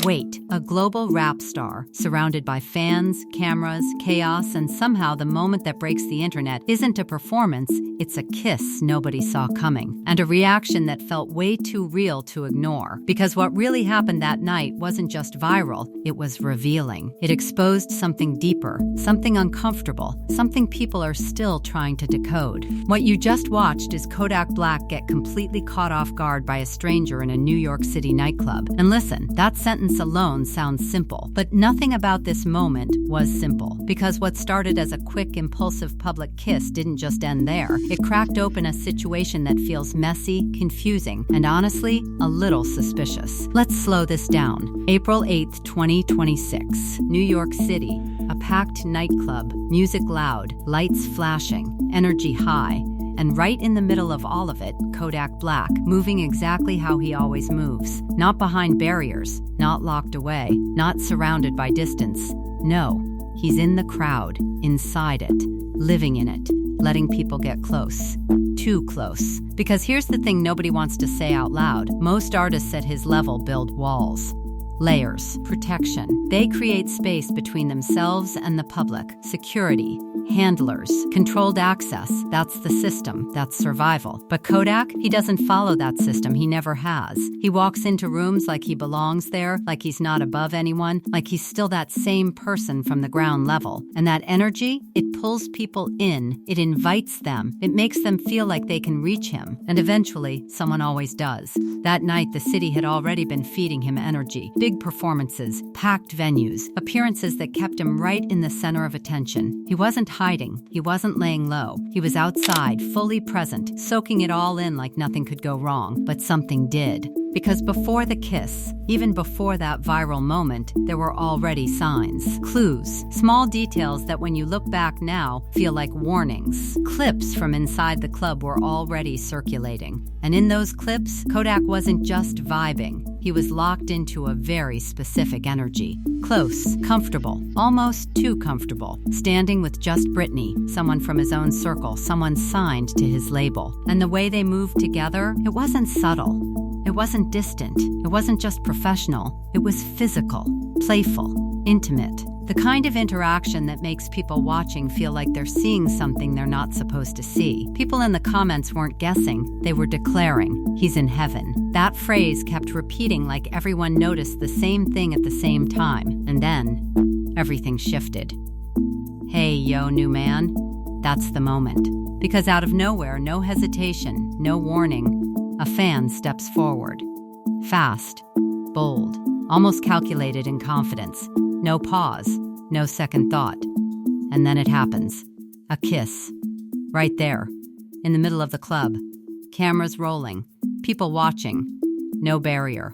wait, a global rap star, surrounded by fans, cameras, chaos, and somehow the moment that breaks the internet isn't a performance, it's a kiss nobody saw coming, and a reaction that felt way too real to ignore. Because what really happened that night wasn't just viral, it was revealing. It exposed something deeper, something uncomfortable, something people are still trying to decode. What you just watched is Kodak Black get completely caught off guard by a stranger in a New York City nightclub. And listen, that sentence alone sounds simple, but nothing about this moment was simple. Because what started as a quick, impulsive public kiss didn't just end there. It cracked open a situation that feels messy, confusing, and honestly, a little suspicious. Let's slow this down. April 8th, 2026, New York City. A packed nightclub, music loud, lights flashing, energy high. And right in the middle of all of it, Kodak Black, moving exactly how he always moves. Not behind barriers, not locked away, not surrounded by distance. No, he's in the crowd, inside it, living in it, letting people get close. Too close. Because here's the thing nobody wants to say out loud. Most artists at his level build walls. Layers, protection. They create space between themselves and the public. Security, handlers, controlled access. That's the system. That's survival. But Kodak, he doesn't follow that system. He never has. He walks into rooms like he belongs there, like he's not above anyone, like he's still that same person from the ground level. And that energy, it pulls people in. It invites them. It makes them feel like they can reach him. And eventually, someone always does. That night, the city had already been feeding him energy. Big performances, packed venues, appearances that kept him right in the center of attention. He wasn't hiding. He wasn't laying low. He was outside, fully present, soaking it all in like nothing could go wrong. But something did. Because before the kiss, even before that viral moment, there were already signs, clues, small details that when you look back now, feel like warnings. Clips from inside the club were already circulating. And in those clips, Kodak wasn't just vibing. He was locked into a very specific energy. Close, comfortable, almost too comfortable. Standing with Just Brittany, someone from his own circle, someone signed to his label. And the way they moved together, it wasn't subtle. It wasn't distant. It wasn't just professional. It was physical, playful, intimate. The kind of interaction that makes people watching feel like they're seeing something they're not supposed to see. People in the comments weren't guessing. They were declaring, "He's in heaven." That phrase kept repeating like everyone noticed the same thing at the same time. And then, everything shifted. Hey, yo, new man. That's the moment. Because out of nowhere, no hesitation, no warning, a fan steps forward. Fast, bold, almost calculated in confidence. No pause, no second thought. And then it happens. A kiss. Right there, in the middle of the club. Cameras rolling, people watching. No barrier,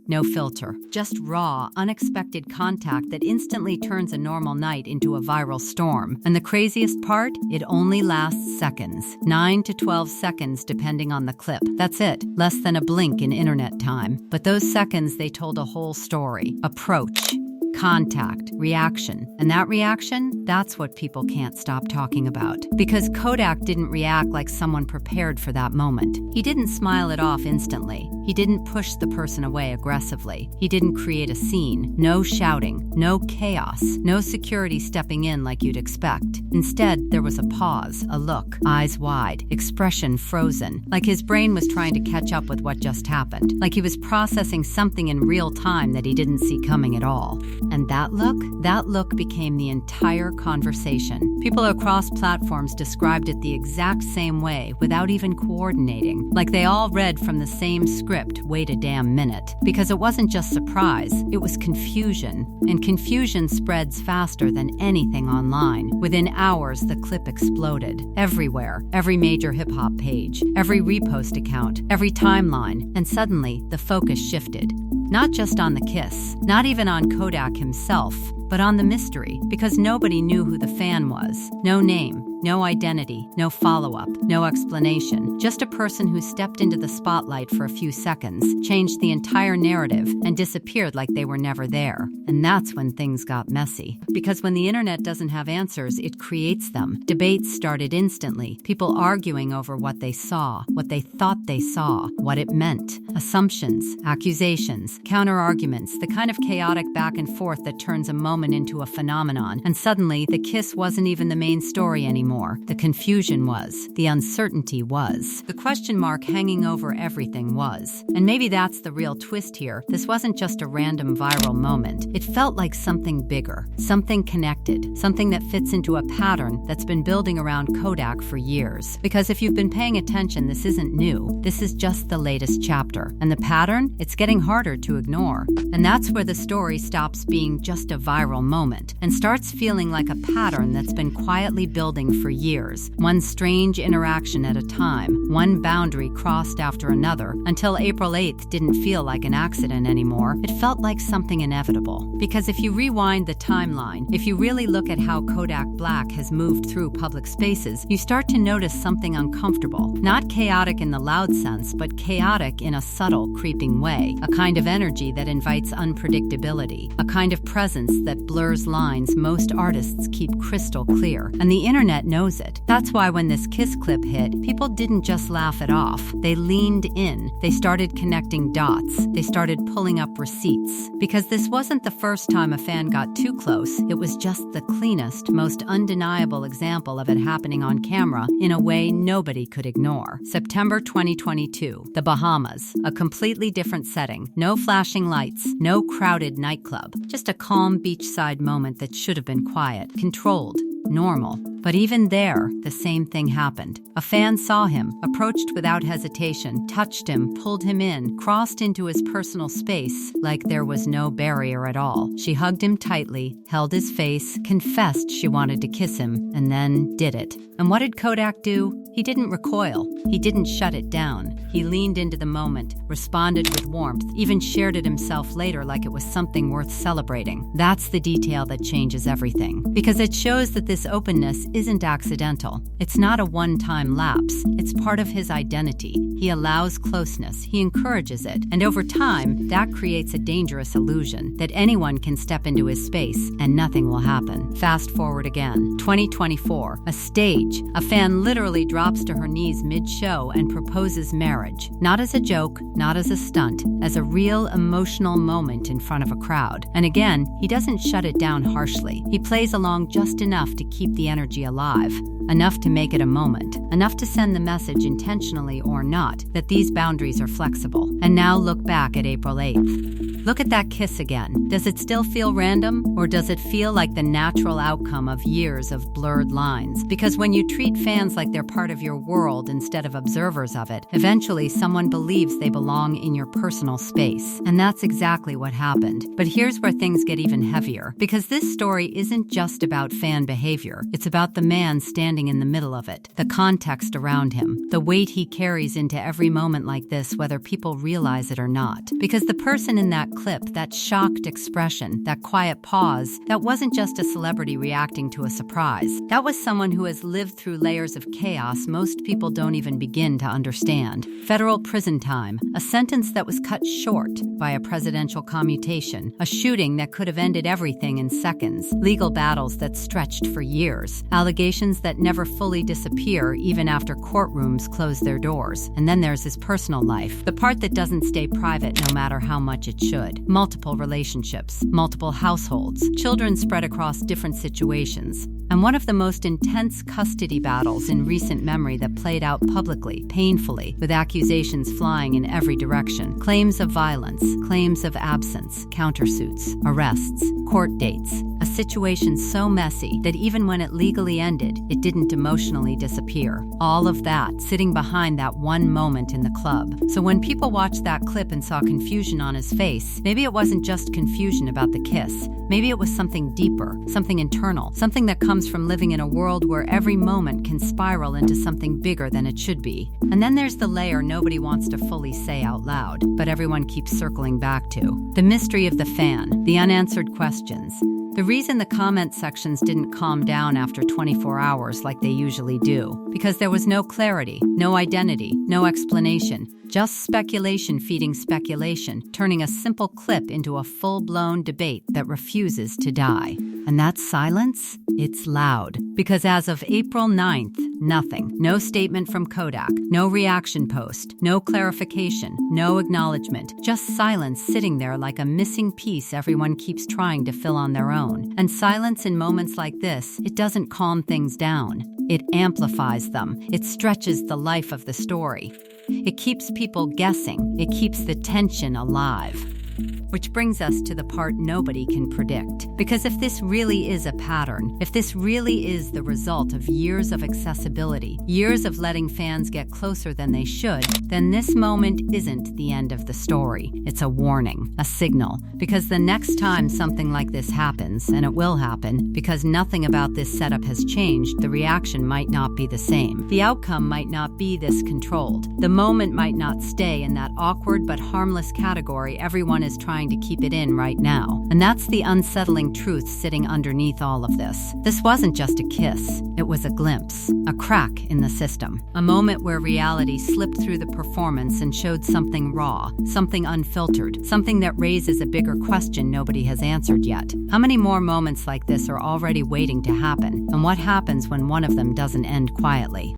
no filter. Just raw, unexpected contact that instantly turns a normal night into a viral storm. And the craziest part? It only lasts seconds. 9 to 12 seconds depending on the clip. That's it. Less than a blink in internet time. But those seconds, they told a whole story. Approach. Contact, reaction. And that reaction, that's what people can't stop talking about. Because Kodak didn't react like someone prepared for that moment. He didn't smile it off instantly. He didn't push the person away aggressively. He didn't create a scene. No shouting, no chaos, no security stepping in like you'd expect. Instead, there was a pause, a look, eyes wide, expression frozen, like his brain was trying to catch up with what just happened, like he was processing something in real time that he didn't see coming at all. And that look became the entire conversation. People across platforms described it the exact same way without even coordinating, like they all read from the same script, wait a damn minute. Because it wasn't just surprise, it was confusion. And confusion spreads faster than anything online. Within hours, the clip exploded. Everywhere, every major hip-hop page, every repost account, every timeline, and suddenly the focus shifted. Not just on the kiss, not even on Kodak himself, but on the mystery, because nobody knew who the fan was. No name, No identity, no follow-up, no explanation. Just a person who stepped into the spotlight for a few seconds, changed the entire narrative, and disappeared like they were never there. And that's when things got messy. Because when the internet doesn't have answers, it creates them. Debates started instantly. People arguing over what they saw, what they thought they saw, what it meant. Assumptions, accusations, counter-arguments, the kind of chaotic back and forth that turns a moment into a phenomenon. And suddenly, the kiss wasn't even the main story anymore. The confusion was. The uncertainty was. The question mark hanging over everything was. And maybe that's the real twist here. This wasn't just a random viral moment. It felt like something bigger, something connected, something that fits into a pattern that's been building around Kodak for years. Because if you've been paying attention, this isn't new. This is just the latest chapter. And the pattern? It's getting harder to ignore. And that's where the story stops being just a viral moment and starts feeling like a pattern that's been quietly building for years. One strange interaction at a time, one boundary crossed after another, until April 8th didn't feel like an accident anymore. It felt like something inevitable. Because if you rewind the timeline, if you really look at how Kodak Black has moved through public spaces, you start to notice something uncomfortable. Not chaotic in the loud sense, but chaotic in a subtle, creeping way. A kind of energy that invites unpredictability. A kind of presence that blurs lines most artists keep crystal clear. And the internet knows it. That's why when this kiss clip hit, people didn't just laugh it off. They leaned in. They started connecting dots. They started pulling up receipts. Because this wasn't the first time a fan got too close. It was just the cleanest, most undeniable example of it happening on camera in a way nobody could ignore. September 2022, the Bahamas. A completely different setting. No flashing lights. No crowded nightclub. Just a calm beachside moment that should have been quiet, controlled, normal. But even there, the same thing happened. A fan saw him, approached without hesitation, touched him, pulled him in, crossed into his personal space like there was no barrier at all. She hugged him tightly, held his face, confessed she wanted to kiss him, and then did it. And what did Kodak do? He didn't recoil. He didn't shut it down. He leaned into the moment, responded with warmth, even shared it himself later like it was something worth celebrating. That's the detail that changes everything. Because it shows that this openness isn't accidental. It's not a one-time lapse. It's part of his identity. He allows closeness. He encourages it. And over time, that creates a dangerous illusion that anyone can step into his space and nothing will happen. Fast forward again. 2024. A stage. A fan literally drops to her knees mid-show and proposes marriage. Not as a joke, not as a stunt, as a real emotional moment in front of a crowd. And again, he doesn't shut it down harshly. He plays along just enough to keep the energy alive, enough to make it a moment, enough to send the message intentionally or not that these boundaries are flexible. And now look back at April 8th. Look at that kiss again. Does it still feel random, or does it feel like the natural outcome of years of blurred lines? Because when you treat fans like they're part of your world instead of observers of it, eventually someone believes they belong in your personal space. And that's exactly what happened. But here's where things get even heavier, because this story isn't just about fan behavior. It's about the man standing in the middle of it, the context around him, the weight he carries into every moment like this, whether people realize it or not. Because the person in that clip, that shocked expression, that quiet pause, that wasn't just a celebrity reacting to a surprise. That was someone who has lived through layers of chaos most people don't even begin to understand. Federal prison time, a sentence that was cut short by a presidential commutation, a shooting that could have ended everything in seconds, legal battles that stretched for years, allegations that never fully disappear even after courtrooms close their doors. And then there's his personal life, the part that doesn't stay private no matter how much it should. Multiple relationships, multiple households, children spread across different situations, and one of the most intense custody battles in recent memory that played out publicly, painfully, with accusations flying in every direction. Claims of violence, claims of absence, countersuits, arrests, court dates. A situation so messy that even when it legally ended, it didn't emotionally disappear. All of that sitting behind that one moment in the club. So when people watched that clip and saw confusion on his face, maybe it wasn't just confusion about the kiss. Maybe it was something deeper, something internal, something that comes from living in a world where every moment can spiral into something bigger than it should be. And then there's the layer nobody wants to fully say out loud, but everyone keeps circling back to. The mystery of the fan, the unanswered questions. The reason the comment sections didn't calm down after 24 hours like they usually do, because there was no clarity, no identity, no explanation, just speculation feeding speculation, turning a simple clip into a full-blown debate that refuses to die. And that silence? It's loud. Because as of April 9th, nothing. No statement from Kodak, no reaction post, no clarification, no acknowledgement, just silence sitting there like a missing piece everyone keeps trying to fill on their own. And silence in moments like this, it doesn't calm things down. It amplifies them. It stretches the life of the story. It keeps people guessing. It keeps the tension alive. Which brings us to the part nobody can predict. Because if this really is a pattern, if this really is the result of years of accessibility, years of letting fans get closer than they should, then this moment isn't the end of the story. It's a warning, a signal. Because the next time something like this happens, and it will happen, because nothing about this setup has changed, the reaction might not be the same. The outcome might not be this controlled. The moment might not stay in that awkward but harmless category everyone is trying to keep it in right now. And that's the unsettling truth sitting underneath all of this. This wasn't just a kiss. It was a glimpse, a crack in the system. A moment where reality slipped through the performance and showed something raw, something unfiltered, something that raises a bigger question nobody has answered yet. How many more moments like this are already waiting to happen? And what happens when one of them doesn't end quietly?